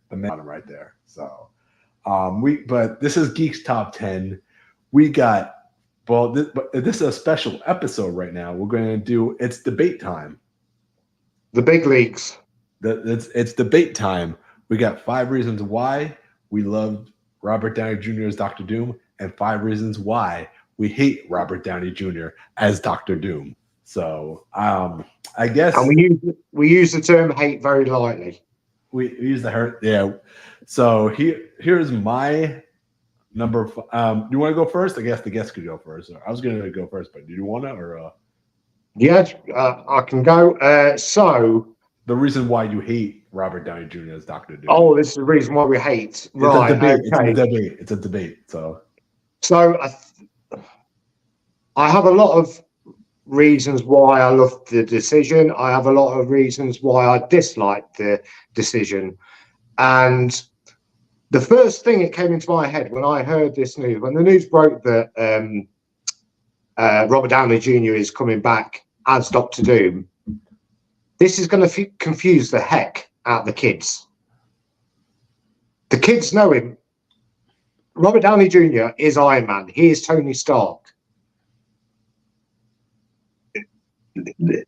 the man right there. So but this is Geeks Top 10. We got but this is a special episode right now. We're going to do it's debate time. The big leagues. It's debate time. We got 5 reasons why we love Robert Downey Jr. as Doctor Doom, and 5 reasons why we hate Robert Downey Jr. as Doctor Doom. So I guess And we use the term hate very lightly. we use the hurt. Yeah. So here's my number. You want to go first? I guess the guest could go first. I was going to go first, but do you want to or? Yes, I can go. So the reason why you hate Robert Downey Jr. as Doctor Doom. Oh, this is the reason why we hate. It's right. A debate. Okay. It's a debate. So I have a lot of reasons why I love the decision. I have a lot of reasons why I dislike the decision. And the first thing that came into my head when I heard this news, when the news broke that Robert Downey Jr. is coming back as Doctor Doom, this is going to confuse the heck out of the kids. The kids know him. Robert Downey Jr. is Iron Man. He is Tony Stark.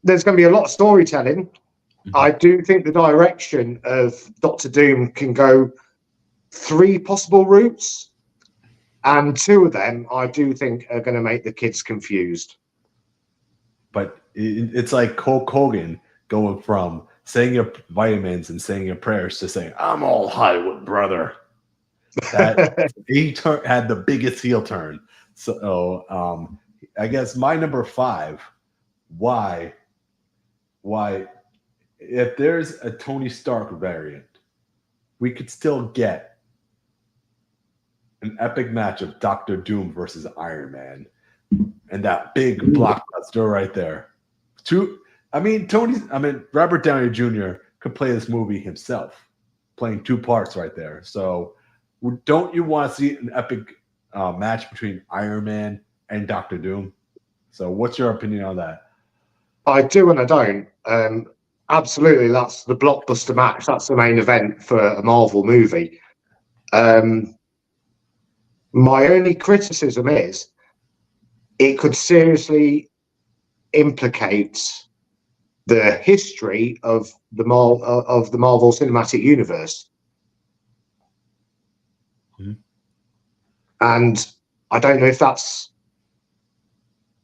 There's going to be a lot of storytelling. Mm-hmm. I do think the direction of Doctor Doom can go 3 possible routes, and 2 of them I do think are going to make the kids confused. But it's like Hulk Hogan going from saying your vitamins and saying your prayers to saying, I'm all Hollywood, brother. That he had the biggest heel turn. So I guess my number 5, why if there's a Tony Stark variant, we could still get an epic match of Doctor Doom versus Iron Man. And that big blockbuster right there. Robert Downey Jr. could play this movie himself, playing 2 parts right there. So don't you want to see an epic match between Iron Man and Doctor Doom? So what's your opinion on that? I do and I don't. Absolutely, that's the blockbuster match. That's the main event for a Marvel movie. My only criticism is it could seriously implicate the history of the Marvel Cinematic Universe. Mm-hmm. And I don't know if that's.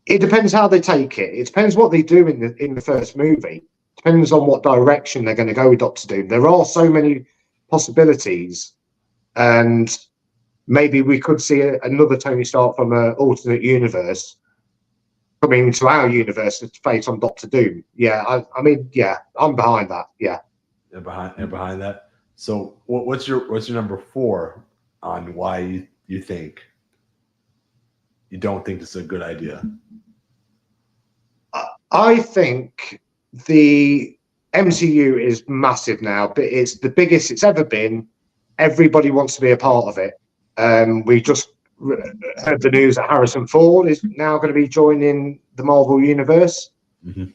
It depends how they take it. It depends what they do in the first movie. It depends on what direction they're going to go with Doctor Doom. There are so many possibilities, and maybe we could see another Tony Stark from an alternate universe coming to our universe to face on Doctor Doom. Yeah, I mean, yeah, I'm behind that. Yeah, they're behind that. So, what's your number 4 on why you think you don't think this is a good idea? I think the MCU is massive now, but it's the biggest it's ever been. Everybody wants to be a part of it. We just heard the news that Harrison Ford is now going to be joining the Marvel Universe. Mm-hmm.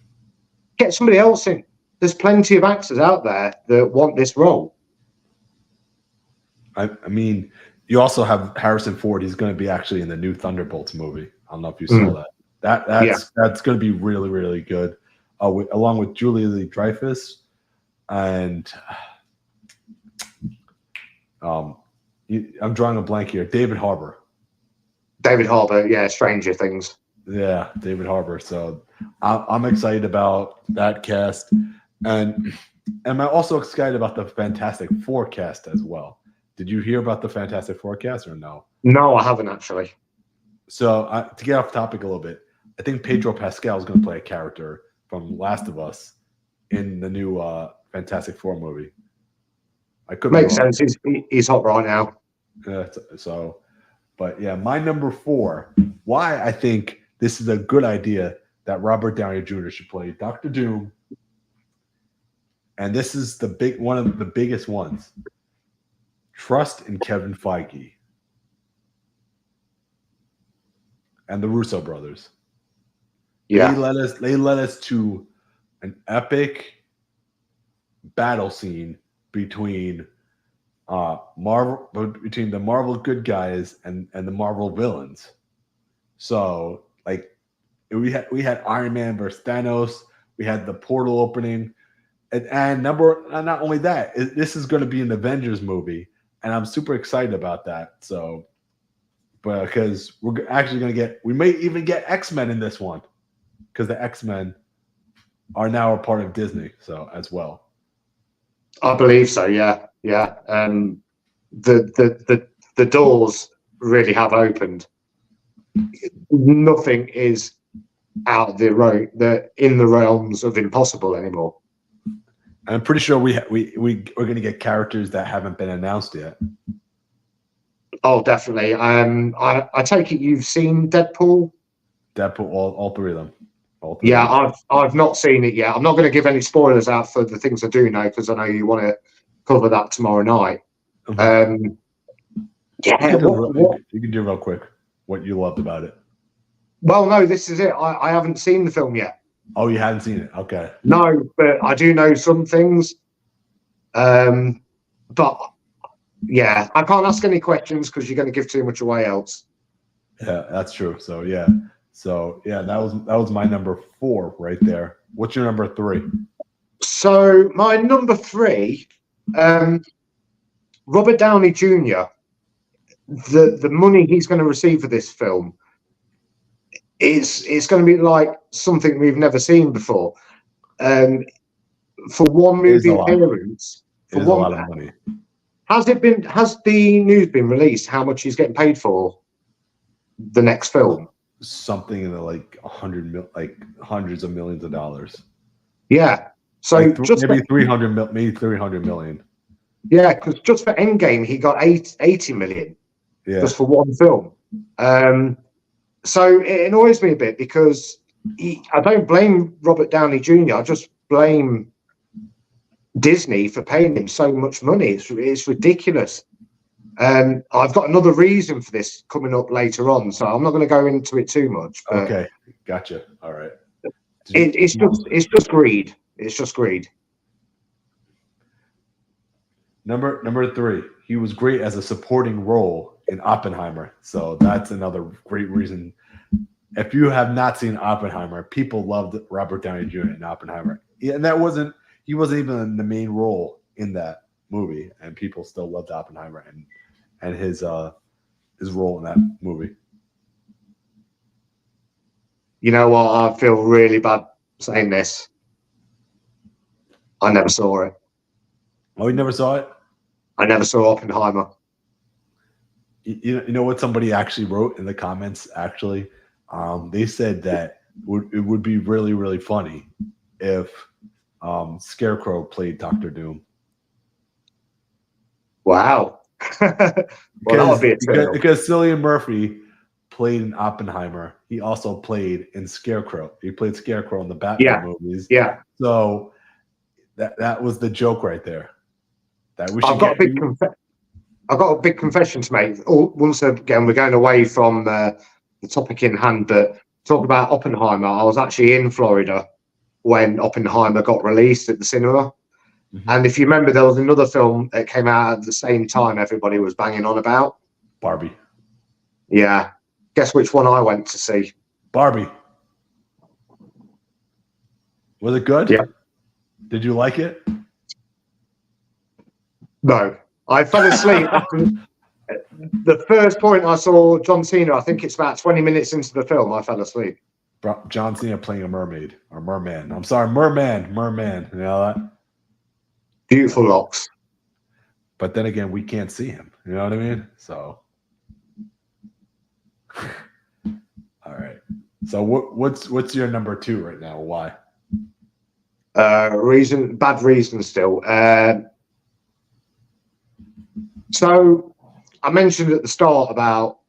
Get somebody else in. There's plenty of actors out there that want this role. I mean, you also have Harrison Ford. He's going to be actually in the new Thunderbolts movie. I don't know if you saw that. That's going to be really, really good. Along with Julia Louis-Dreyfus and I'm drawing a blank here. David Harbour, yeah, Stranger Things. Yeah, David Harbour. So I'm excited about that cast, and I'm also excited about the Fantastic Four cast as well. Did you hear about the Fantastic Four cast or no? No, I haven't actually. So to get off topic a little bit, I think Pedro Pascal is going to play a character from Last of Us in the new Fantastic Four movie. I could make sense. He's hot right now. But yeah, my number 4. Why I think this is a good idea that Robert Downey Jr. should play Doctor Doom, and this is one of the biggest ones. Trust in Kevin Feige and the Russo brothers. Yeah, they led us to an epic battle scene between Marvel between the Marvel good guys and the Marvel villains. So like we had Iron Man versus Thanos. We had the portal opening, and not only that, this is going to be an Avengers movie, and I'm super excited about that. So, but because we're actually going to we may even get X-Men in this one, because the X-Men are now a part of Disney, so as well. I believe so. Yeah, yeah. The doors really have opened. Nothing is out of in the realms of impossible anymore. I'm pretty sure we're going to get characters that haven't been announced yet. Oh, definitely. I take it you've seen Deadpool. Deadpool, all three of them. Yeah, I've not seen it yet. I'm not going to give any spoilers out for the things I do know, because I know you want to cover that tomorrow night. Mm-hmm. Yeah, you can do real quick what you loved about it. Well, no, this is it. I haven't seen the film yet. Oh, you haven't seen it? Okay. No, but I do know some things. But yeah, I can't ask any questions because you're going to give too much away else. Yeah, that's true. So yeah, that was my number 4 right there. What's your number 3? So my number 3, Robert Downey Jr. The money he's going to receive for this film it's going to be like something we've never seen before. For one movie appearance, for one, a lot of money. Has the news been released? How much he's getting paid for the next film? Something in the like hundreds of millions of dollars. Yeah, so like maybe 300 million. Yeah, because just for Endgame he got 80 million. Yeah, just for one film. So it annoys me a bit because I don't blame Robert Downey Jr. I just blame Disney for paying him so much money. It's ridiculous. I've got another reason for this coming up later on, so I'm not going to go into it too much. But okay, gotcha. All right. It's just greed. It's just greed. Number 3, he was great as a supporting role in Oppenheimer. So that's another great reason. If you have not seen Oppenheimer, people loved Robert Downey Jr. in Oppenheimer. Yeah, and he wasn't even in the main role in that movie, and people still loved Oppenheimer and his role in that movie. You know what? I feel really bad saying this. I never saw it. Oh, you never saw it? I never saw Oppenheimer. You know what somebody actually wrote in the comments? Actually, they said that it would be really, really funny if Scarecrow played Dr. Doom. Wow. Well, that would be because Cillian Murphy played in Oppenheimer. He also played in Scarecrow. He played Scarecrow in the Batman movies. Yeah. So that was the joke right there. I've got a big confession to make. Once again, we're going away from the topic in hand, but talk about Oppenheimer. I was actually in Florida when Oppenheimer got released at the cinema. Mm-hmm. And if you remember, there was another film that came out at the same time everybody was banging on about. Barbie. Yeah. Guess which one I went to see? Barbie. Was it good? Yeah. Did you like it? No. I fell asleep after the first point I saw John Cena. I think it's about 20 minutes into the film. I fell asleep. John Cena playing a mermaid or merman. I'm sorry, merman. You know that? Beautiful locks. But then again, we can't see him. You know what I mean? So, all right. So what's your number 2 right now? Why? Bad reason still. So I mentioned at the start about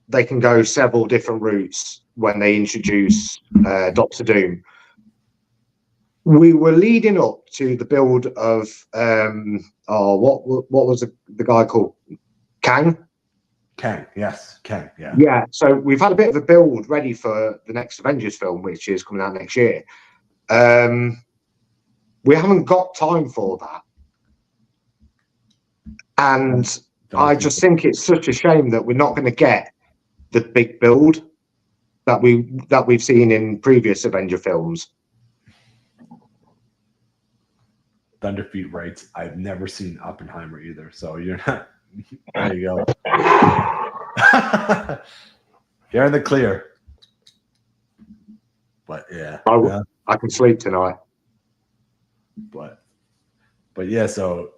they can go several different routes when they introduce Doctor Doom. We were leading up to the build of what was the guy called? Kang? Kang, yes, Kang, yeah. Yeah, so we've had a bit of a build ready for the next Avengers film, which is coming out next year. We haven't got time for that. And I just think it's such a shame that we're not going to get the big build that we've seen in previous Avenger films. Thunderfeet writes, I've never seen Oppenheimer either, so you're not. There you go. You're in the clear. But yeah, I can sleep tonight. But yeah, so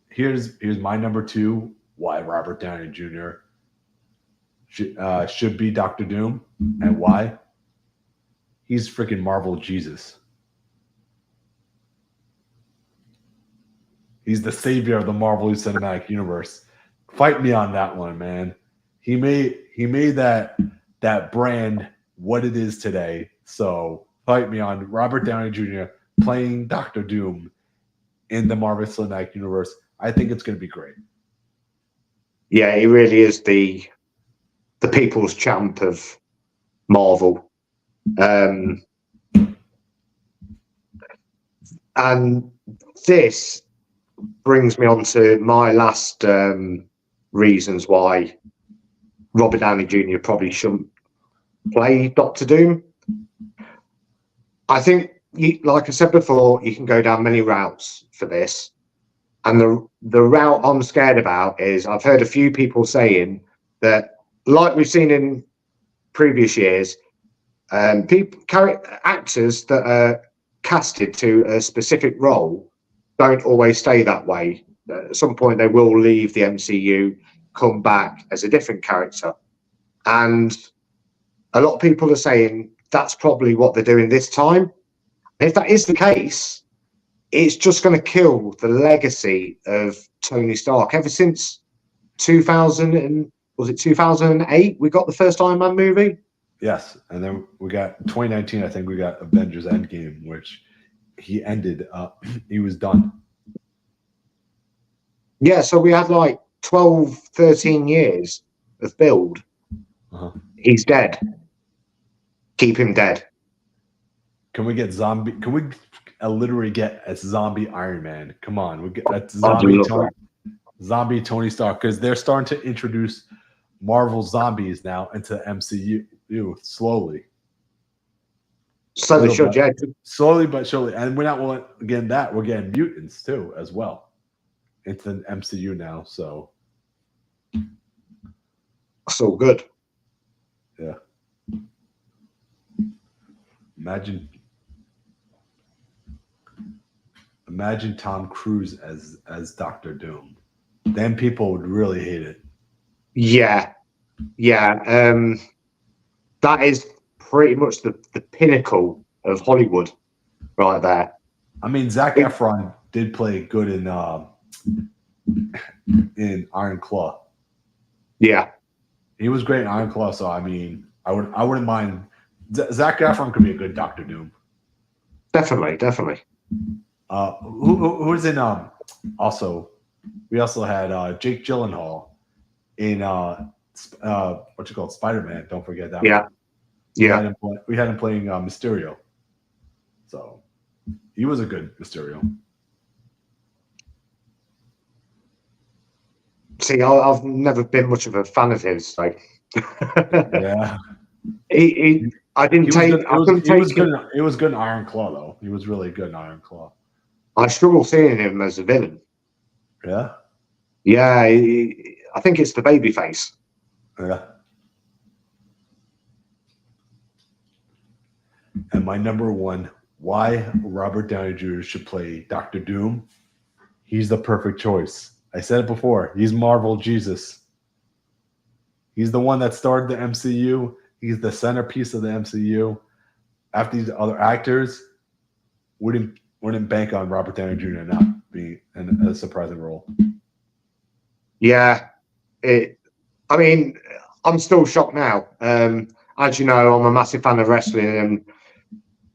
here's my number 2. Why Robert Downey Jr. should be Doctor Doom, and why? He's freaking Marvel Jesus. He's the savior of the Marvel Cinematic Universe. Fight me on that one, man. He made that brand what it is today. So fight me on Robert Downey Jr. playing Doctor Doom in the Marvel Cinematic Universe. I think it's going to be great. Yeah, he really is the people's champ of Marvel. And this brings me on to my last reasons why Robert Downey Jr. probably shouldn't play Doctor Doom. I think, like I said before, you can go down many routes for this. And the route I'm scared about is I've heard a few people saying that, like we've seen in previous years, actors that are casted to a specific role don't always stay that way. At some point, they will leave the MCU, come back as a different character. And a lot of people are saying that's probably what they're doing this time. And if that is the case, it's just going to kill the legacy of Tony Stark. Ever since 2008, we got the first Iron Man movie? Yes, and then we got 2019, I think we got Avengers Endgame, which he ended up, he was done. Yeah, so we had like 12, 13 years of build. He's dead. Keep him dead. Can we literally get a zombie Iron Man? Come on, we get that zombie Tony Stark, because they're starting to introduce Marvel zombies now into the MCU slowly. So they should, yeah. Slowly but surely. And we're not getting that. We're getting mutants too, as well, into the MCU now. So that's all good. Yeah. Imagine Tom Cruise as Doctor Doom. Then people would really hate it. Yeah. That is pretty much the pinnacle of Hollywood right there. I mean, Zac Efron did play good in Iron Claw. Yeah. He was great in Iron Claw, so I mean, I wouldn't mind. Zac Efron could be a good Doctor Doom. Definitely. Who's in also, we also had Jake Gyllenhaal in Spider-Man. Don't forget that. Yeah. Yeah. We had him playing Mysterio. So he was a good Mysterio. See, I've never been much of a fan of his. So. Yeah. He was good in Iron Claw, though. He was really good in Iron Claw. I struggle seeing him as a villain. Yeah? Yeah, I think it's the baby face. Yeah. And my number 1, why Robert Downey Jr. should play Doctor Doom. He's the perfect choice. I said it before. He's Marvel Jesus. He's the one that started the MCU. He's the centerpiece of the MCU. After these other actors wouldn't bank on Robert Downey Jr. not being in a surprising role. Yeah. I mean, I'm still shocked now. As you know, I'm a massive fan of wrestling, and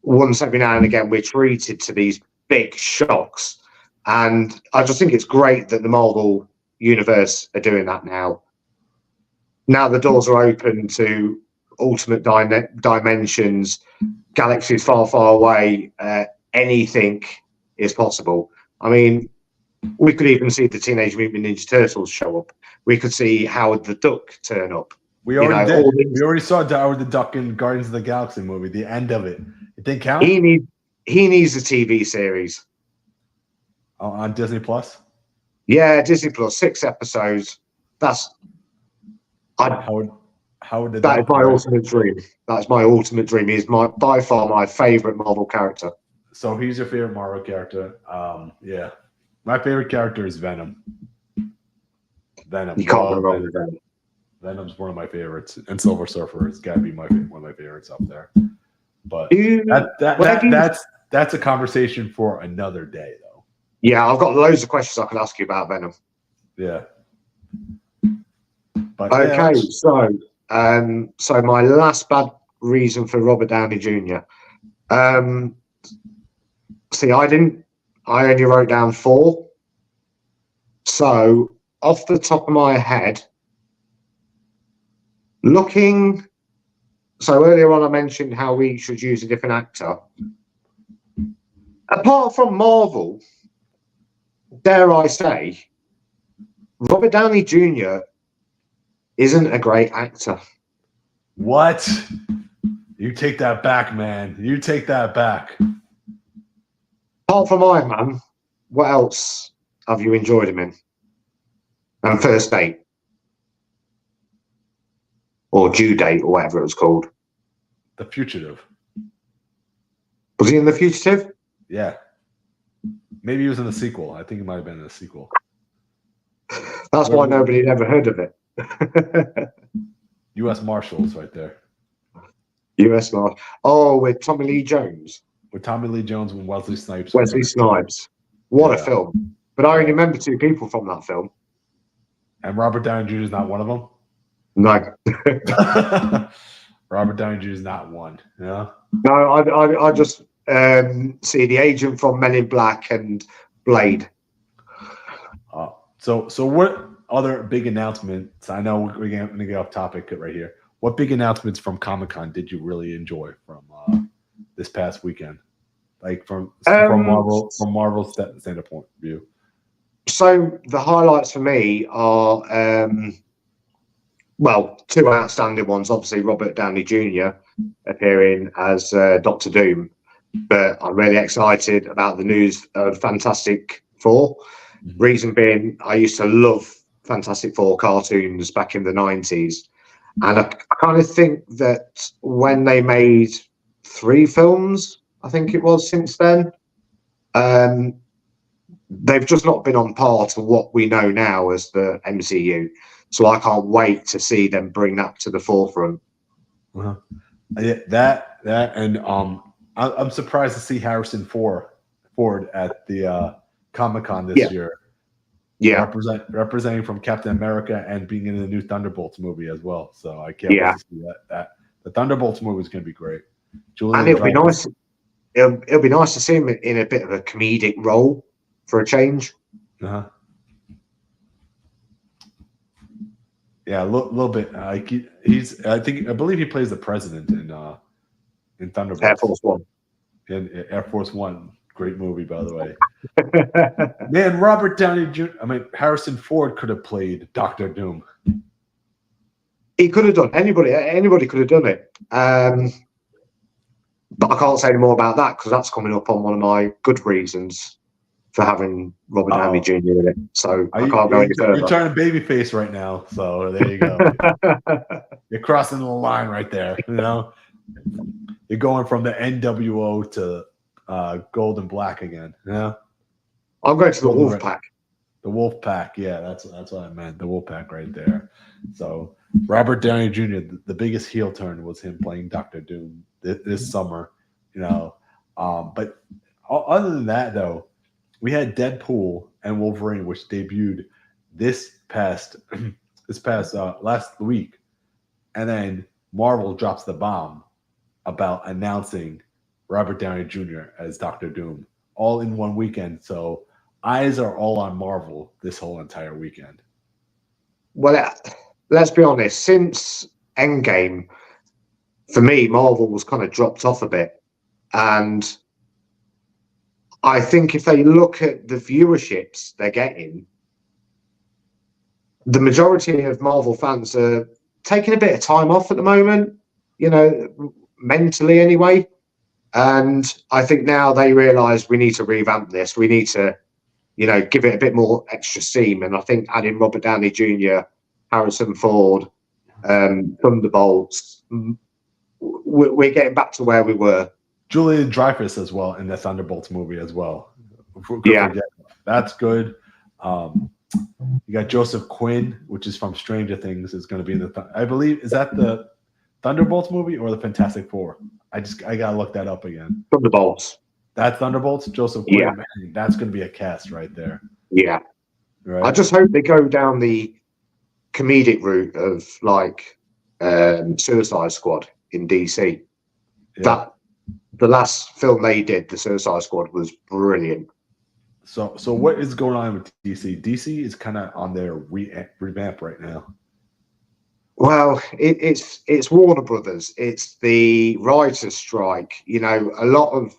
once every now and again we're treated to these big shocks. And I just think it's great that the Marvel universe are doing that now. Now the doors are open to ultimate dimensions, galaxies far, far away. Anything is possible. I mean, We could even see the Teenage Mutant Ninja Turtles show up. We could see Howard the Duck turn up. We already did. We already saw Howard the Duck in Guardians of the Galaxy movie. The end of it. It didn't count. He needs a TV series on Disney Plus. Yeah, Disney Plus, 6 episodes. That's Howard the that Duck, is my right? ultimate dream. That's my ultimate dream. He's by far my favorite Marvel character. So he's your favorite Marvel character. Yeah. My favorite character is Venom. Venom. You can't go wrong with Venom. Venom's one of my favorites, and Silver Surfer has got to be one of my favorites up there. But that's a conversation for another day, though. Yeah, I've got loads of questions I can ask you about Venom. Yeah. But okay, so my last bad reason for Robert Downey Jr. See, I only wrote down 4. So off the top of my head, so earlier on I mentioned how we should use a different actor. Apart from Marvel, dare I say, Robert Downey Jr. isn't a great actor. What? You take that back, man. You take that back. Apart from Iron Man, what else have you enjoyed him in? And First Date. Or Due Date, or whatever it was called. The Fugitive. Was he in The Fugitive? Yeah. Maybe he was in the sequel. I think he might have been in the sequel. That's why nobody had ever heard of it. U.S. Marshals right there. U.S. Marshals. Oh, with Tommy Lee Jones. With Tommy Lee Jones and Wesley Snipes. Wesley Snipes. What a film. But I only remember 2 people from that film. And Robert Downey Jr. is not one of them? No. Robert Downey Jr. is not one. Yeah. No, I just see the agent from Men in Black and Blade. So what other big announcements? I know we're going to get off topic right here. What big announcements from Comic-Con did you really enjoy from this past weekend? Like from Marvel's standpoint of view. So the highlights for me are 2 outstanding ones. Obviously, Robert Downey Jr. appearing as Doctor Doom, but I'm really excited about the news of Fantastic Four. Mm-hmm. Reason being, I used to love Fantastic Four cartoons back in the 90s, and I kind of think that when they made 3 films, I think it was since then, they've just not been on par to what we know now as the MCU. So I can't wait to see them bring that to the forefront. Uh-huh. Yeah, that and I'm surprised to see Harrison Ford at the Comic-Con this year. Yeah, representing from Captain America and being in the new Thunderbolts movie as well. So I can't wait to see that. The Thunderbolts movie is going to be great. And it'll be nice. It'll be nice to see him in a bit of a comedic role for a change. Uh-huh. Yeah, a little bit. I believe he plays the president in Thunderbolts. Air Force One. In Air Force One, great movie, by the way. Man, Robert Downey Jr. Harrison Ford could have played Doctor Doom. He could have done. Anybody could have done it. But I can't say any more about that because that's coming up on one of my good reasons for having Robert Downey Jr. in it. So I can't go any further. You're turning babyface right now, so there you go. You're crossing the line right there. You know, you're going from the NWO to gold and black again. You know, I'm going to the Wolf Pack. The Wolf Pack, yeah, that's what I meant. The Wolf Pack right there. So Robert Downey Jr. The biggest heel turn was him playing Doctor Doom this summer. You know, but other than that, though. We had Deadpool and Wolverine, which debuted this past last week, and then Marvel drops the bomb about announcing Robert Downey Jr. as Doctor Doom all in one weekend. So eyes are all on Marvel this whole entire weekend. Well, let's be honest. Since Endgame, for me, Marvel was kind of dropped off a bit, and I think if they look at the viewerships they're getting, the majority of Marvel fans are taking a bit of time off at the moment, mentally anyway. And I think now they realise we need to revamp this. We need to, give it a bit more extra steam. And I think adding Robert Downey Jr., Harrison Ford, Thunderbolts, we're getting back to where we were. Julian Dreyfus as well in the Thunderbolts movie as well. Yeah. That's good. You got Joseph Quinn, which is from Stranger Things, is going to be in the. I believe, is that the Thunderbolts movie or the Fantastic Four? I gotta look that up again. Thunderbolts. That's Thunderbolts. Joseph Quinn. Yeah. Man, that's going to be a cast right there. Yeah. Right. I just hope they go down the comedic route of like Suicide Squad in DC. Yeah. That the last film they did, the Suicide Squad, was brilliant. So what is going on with DC? DC is kind of on their revamp right now. Well, it's Warner Brothers. It's the writers' strike. A lot of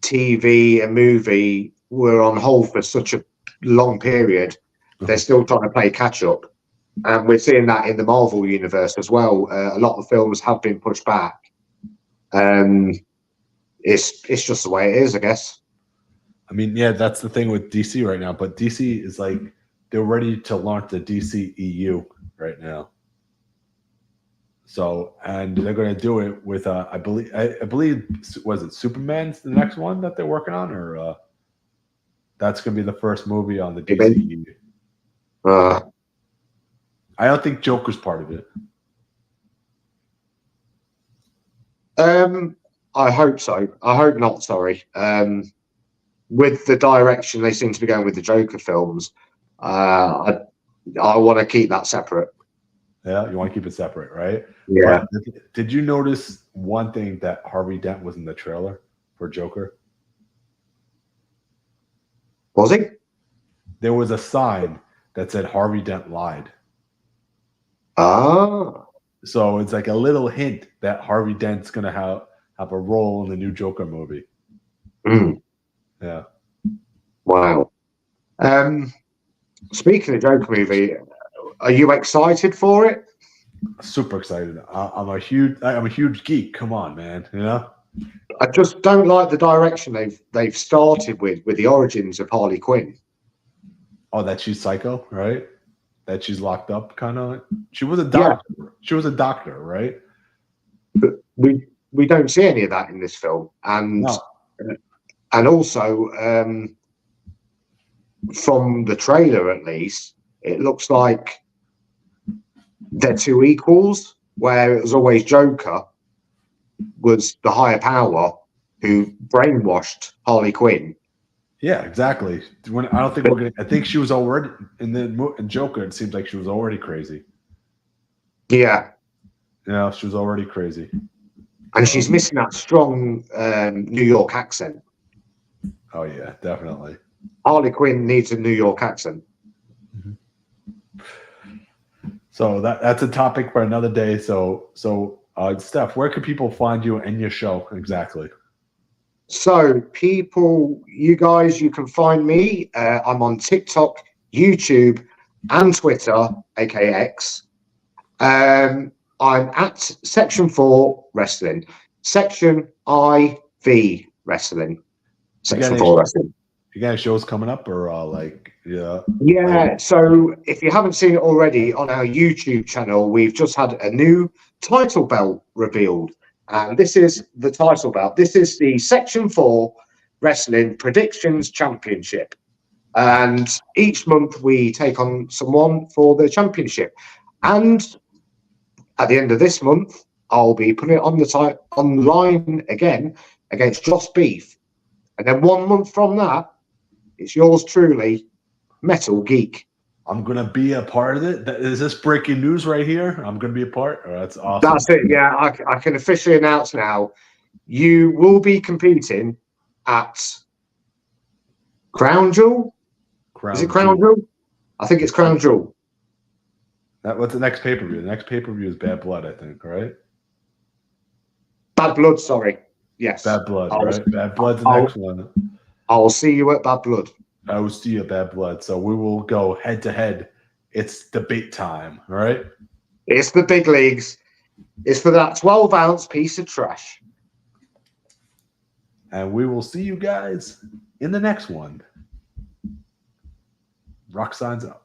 TV and movie were on hold for such a long period. They're still trying to play catch up, and we're seeing that in the Marvel universe as well. A lot of films have been pushed back. It's just the way it is, I guess. I mean, yeah, that's the thing with DC right now. But DC is like they're ready to launch the DC EU right now. So, and they're going to do it with I believe was it Superman's the next one that they're working on, or that's going to be the first movie on the DC EU. I don't think Joker's part of it. I hope so. I hope not. Sorry. With the direction they seem to be going with the Joker films, I want to keep that separate. Yeah, you want to keep it separate, right? Yeah. But did you notice one thing that Harvey Dent was in the trailer for Joker? Was he? There was a sign that said Harvey Dent lied. Ah. So it's like a little hint that Harvey Dent's going to have a role in the new Joker movie. Mm. Yeah. Wow. Speaking of Joker movie, are you excited for it? Super excited. I'm a huge geek. Come on, man. I just don't like the direction they've started with the origins of Harley Quinn. Oh, that she's psycho, right? That she's locked up, kind of. She was a doctor. Yeah. She was a doctor, right? But we don't see any of that in this film, and also from the trailer, at least, it looks like they're two equals. Where it was always Joker was the higher power who brainwashed Harley Quinn. Yeah, exactly. I think she was already in Joker. It seems like she was already crazy. Yeah. Yeah, she was already crazy. And she's missing that strong New York accent. Oh yeah, definitely. Harley Quinn needs a New York accent. Mm-hmm. So that's a topic for another day. So Steph, where can people find you and your show exactly? So, you can find me. I'm on TikTok, YouTube, and Twitter, aka X. I'm at Section 4 Wrestling, Section IV Wrestling, Section 4 Wrestling. You got any shows coming up, or yeah? Yeah. So, if you haven't seen it already on our YouTube channel, we've just had a new title belt revealed. And this is the title belt. This is the Section 4 Wrestling Predictions Championship. And each month we take on someone for the championship. And at the end of this month, I'll be putting it online again against Joss Beef. And then 1 month from that, it's yours truly, Metal Geek. I'm going to be a part of it. Is this breaking news right here? I'm going to be a part? Oh, that's awesome. That's it, yeah. I can officially announce now, you will be competing at Crown Jewel? Is it Crown Jewel? I think it's Crown Jewel. What's the next pay-per-view? The next pay-per-view is Bad Blood, I think, right? Bad Blood, sorry. Yes. Bad Blood, I'll, right? Bad Blood's the I'll, next one. I'll see you at Bad Blood. I will see you at Bad Blood. So we will go head to head. It's debate time, all right? It's the big leagues. It's for that 12-ounce piece of trash. And we will see you guys in the next one. Rock signs out.